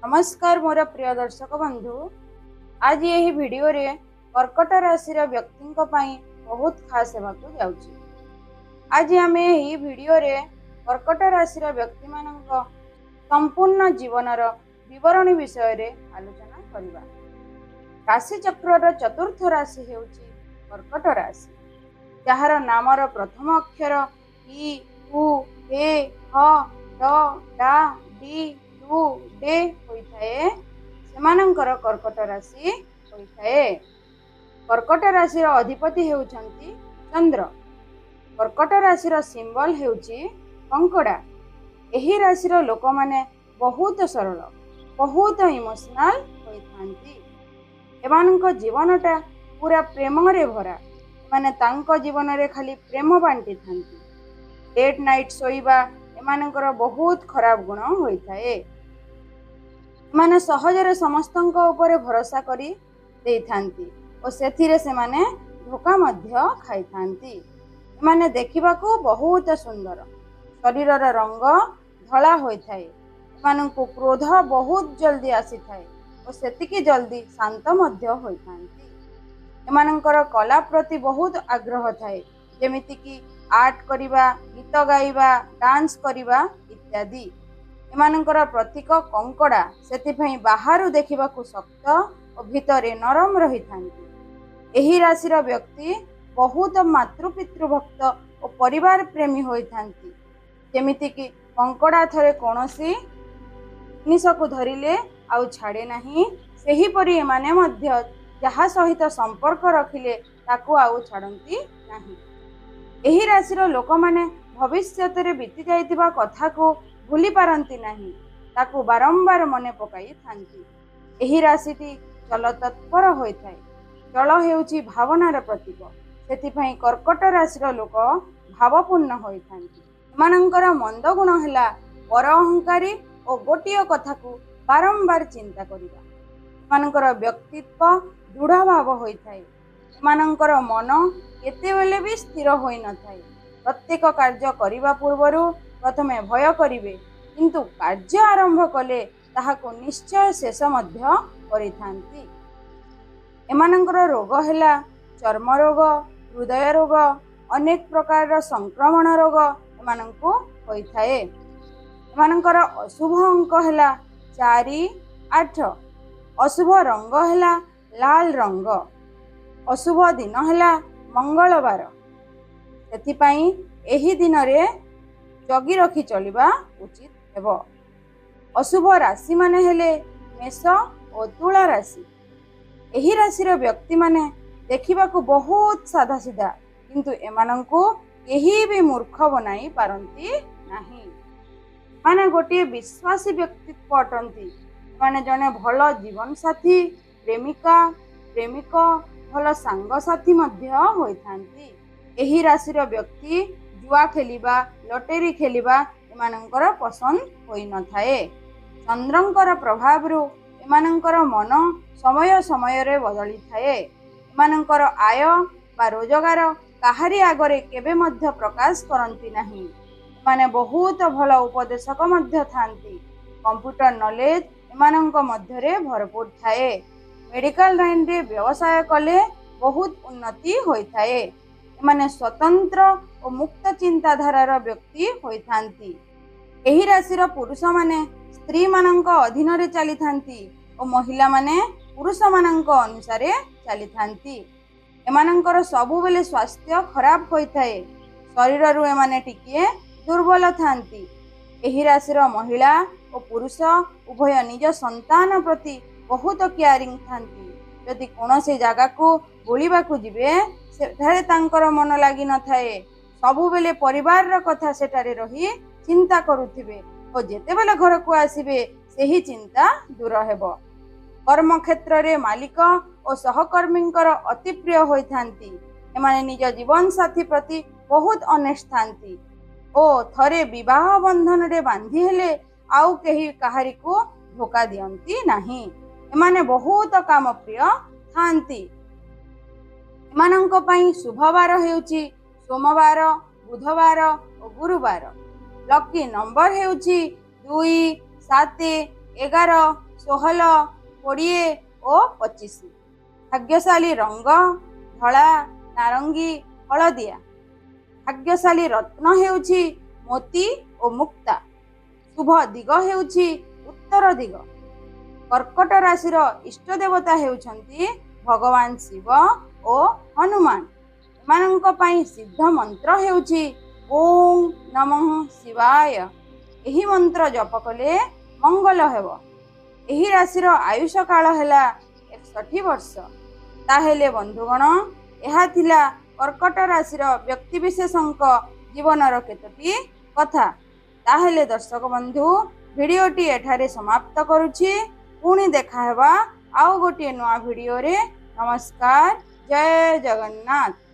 नमस्कार मोर प्रिय दर्शक बंधु। आज यही वीडियो रे कर्कट राशि व्यक्ति बहुत खास होगाकू जाउछि। आज आम यही वीडियो रे कर्कट राशि व्यक्ति संपूर्ण जीवनर विवरणी विषय रे आलोचना करिबा। राशि चक्र चतुर्थ राशि हेउछि कर्कट राशि, जहार नामर प्रथम अक्षर इ उ ए ह ड डा डी डू डे होइथाए सेमानंकर कर्कट राशि होइथाए। कर्कट राशि अधिपति हेउछंती चंद्र। कर्कट राशि सिंबल हेउछि कंकड़ा। एही राशि लोक माने बहुत सरल, बहुत इमोशनल होइथांती। एमानंक जीवनटा पूरा प्रेम रे भरा। माने तांको जीवन रे खाली प्रेम बांटी थांती। लेट नाइट सोइबा एमानंकर बहुत खराब गुण होइथाए। माने सहजरे समस्तंक ऊपर भरोसा करी देइथांती और सेथिरे से माने धोखा मध्य खाइथांती। माने देखिबाकू बहुत सुंदर, शरीरर रंग धला होइथाए। मानंकु क्रोध बहुत जल्दी आसीथाए और सेतिकी जल्दी शांत मध्य होइथांती। एमानंकर कला प्रति बहुत आग्रह थाए, जेमिति कि आर्ट करिबा, गीत गाइबा, डांस करिबा इत्यादि। एमानंकर प्रतीक कंकड़ा, सेतिपई बाहरु देखिबाकू शक्त और भितरे नरम रहिथांती। एही राशिर व्यक्ति बहुत मातृपितृ भक्त और परिवार प्रेमी होइथांती। जेमिति कि कंकड़ा थरे कोनोसी जिनिसकू धरिले आउ छाड़े नाही, सेहीपरि एमाने मध्य जहा सहित संपर्क रखिले ताकू आउ छाड़ती नाही। एही राशिर लोक माने भविष्यत रे बीती जाइतिबा कथा को भूली पारंती नाही, ताकू बारंबार मने पकाई थांती। एही राशिटी जल तत्पर होइथाए। जल हेउची भावनार प्रतीक, सेतिपई कर्कट राशिर लोक भावपूर्ण होइथांती। एमानंकर मंद गुण हैला पर अहंकारी और गोटिय कथा को बारंबार चिंता करिबा। एमानंकर व्यक्तित्व दृढ़ भाव होइथाए। एमानंकर मन केतेबेले भी स्थिर होई न थाए। प्रत्येक कार्य करिबा पूर्वरु प्रथमे भय करिवे, किंतु कार्य आरंभ कले ताहाको निश्चय शेष मध्य करिथांती। एमानंकर रोग हैला चर्म रोग, हृदय रोग, अनेक प्रकार संक्रमण रोग एमानंको होइथाए। एमानंकर अशुभ अंक हैला 4, 8। अशुभ रंग हैला लाल रंग। अशुभ दिन हैला मंगलवार। सेथिपई एही दिन रे जगी रखी चलिबा उचित हेबो। अशुभ राशि माने हेले मेष और तुला राशि। एही राशिर व्यक्ति माने देखिबाकू बहुत साधा सीधा, किंतु एमानंकू केही भी मूर्ख बनाई पारंती नाही। माने गोटे विश्वासी व्यक्तित्व अटंती। माने जने भल जीवन साथी, प्रेमिका प्रेमिक, भल सांग साथी मध्य होइथांती। एही राशिर व्यक्ति जुआ खेलिबा, लटेरी खेलिबा एमानंकर पसंद होई न थाए। चंद्रंकर प्रभावरु एमानंकर मन समय समय रे बदली थाए। एमानंकर आय बा रोजगार काहारी आगरे केबे मध्य प्रकाश करंती नाही। माने बहुत भल उपदेशक मध्य थांती। कंप्यूटर नॉलेज एमानंक मध्य रे भरपूर थाए। मेडिकल लाइन रे व्यवसाय कले बहुत उन्नति होइथाए। एमाने स्वतंत्र और मुक्त चिंताधारार व्यक्ति होइथांती। एही राशिर पुरुष माने स्त्री मानंक अधीन रे चली थांती और महिला माने पुरुष मानंक अनुसारे चली थांती। एमानंकर सबु बेले स्वास्थ्य खराब होइथाए। शरीर रु एमाने टिकिए दुर्बल थांती। एही राशिर महिला और पुरुष उभय निज संतान प्रति बहुत केयरिंग थांती। यदि कोनोसी जागा को बुलिबाकू जिबे सेठारे तांकर मन लागी न थाए। सबु बेले परिवार र कथा सेठारे रही चिंता करुथिबे और जेतेबेले घर को आसीबे सेही चिंता दूर हेबो। कर्म क्षेत्र रे मालिक और सहकर्मींकर अति प्रिय होइथांती। एमाने निज जीवन साथी प्रति बहुत ऑनेस्ट थांती ओ थरे विवाह बंधन रे बांधी हेले आउ केही काहारी को धोखा दियंती नाही। एमाने बहुत काम प्रिय थांती। एमानंक पई शुभवार हेउची सोमवार, बुधवार और गुरुवार। लकी नंबर हेउची 2, 7, 11, 16, 20 ଓ 25। ଭାଗ୍ୟଶାଳୀ ରଙ୍ଗ ଧଳା, ନାରଙ୍ଗୀ, ହଳଦିଆ। ଭାଗ୍ୟଶାଳୀ ରତ୍ନ ହେଉଛି ମୋତି ଓ ମୁକ୍ତା। ଶୁଭ ଦିଗ ହେଉଛି ଉତ୍ତର ଦିଗ। କର୍କଟ ରାଶିର ଇଷ୍ଟ ଦେବତା ହେଉଛନ୍ତି ଭଗବାନ ଶିବ ଓ ହନୁମାନ। ଏମାନଙ୍କ ପାଇଁ ସିଦ୍ଧ ମନ୍ତ୍ର ହେଉଛି ଓಂ ନମଃ ଶିବାୟ। ଏହି ମନ୍ତ୍ର ଜପ କଲେ ମଙ୍ଗଳ ହେବ। ଏହି ରାଶିର ଆୟୁଷ କାଳ ହେଲା 61 ବର୍ଷ। ତାହେଲେ ବନ୍ଧୁଗଣ, ଏହା ଥିଲା କର୍କଟ ରାଶିର ବ୍ୟକ୍ତିବିଶେଷଙ୍କ ଜୀବନର କେତୋଟି କଥା। ତାହେଲେ ଦର୍ଶକ ବନ୍ଧୁ, ଭିଡ଼ିଓଟି ଏଠାରେ ସମାପ୍ତ କରୁଛି। ପୁଣି ଦେଖା ହେବା ଆଉ ଗୋଟିଏ ନୂଆ ଭିଡ଼ିଓରେ। ନମସ୍କାର, ଜୟ ଜଗନ୍ନାଥ।